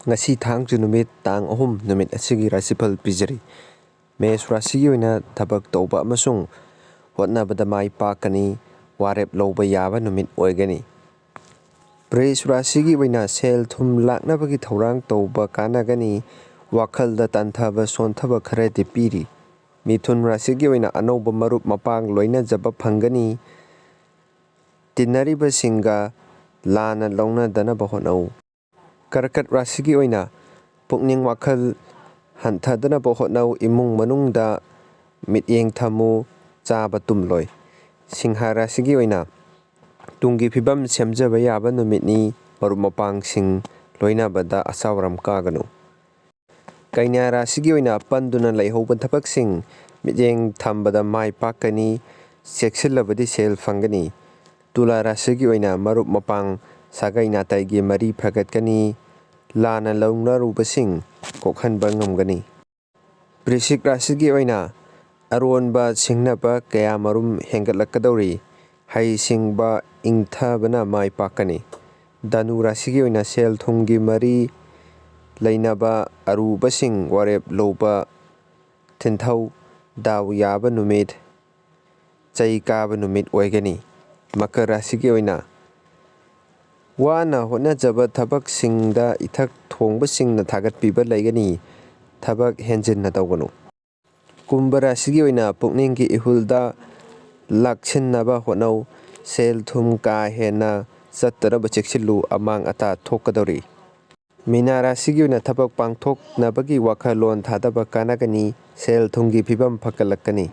Ngasi thangju numit tang ahum numit asigi rasipal pijari. Mes Rashi oina thabak tauba amasung hotnabada mai pakani warep lowba yaba numit oigani. Praise Rashi oina sel thum laknabagi thaurang tauba kanagani wakhalda tanthaba sonthaba kharadi piri. Mithun Rashi oina anauba marup mapang loina jaba phangani. Tinariba singa lana launa dana bahonau. Karkat Rashi oina pukning wakhal hantadana bahonau imung manungda mityeng thamu chaba tumloi. Singha Rashi oina tungi phibam semjaba yaba numitni marup mapang sing loina bada asawram kaganu. Kainya Rashi oina panduna laihoba thapak sing mityeng thambada mai pakani seksilabadi sel phangani. Tula Rashi oina marup mapang sagai natai mari phagatkani lana launa rubasing kokhanba ngamgani. Brishik Rashi oina aronba singnaba kaya marum hengatlakadori hai singba ingthabana mai pakani. Danu Rashi oina sel thumgi mari lainaba arubasing warep loba tinthau daw yaba numit chai kaba numit oigani. Makar Rashi oina wana hotnajaba thabak singda ithak thongba singna thagatpiba laigani thabak henjin na tawganu. Kumbha Rashi oina pukninggi ihulda lakshinnaba hotnau sel thum ka hena chattaraba cheksillu amang ata thokadori. Mina Rashi oina thabak pangthoknabagi wakhalon thadaba kanagani sel thumgi phibam phakalakani.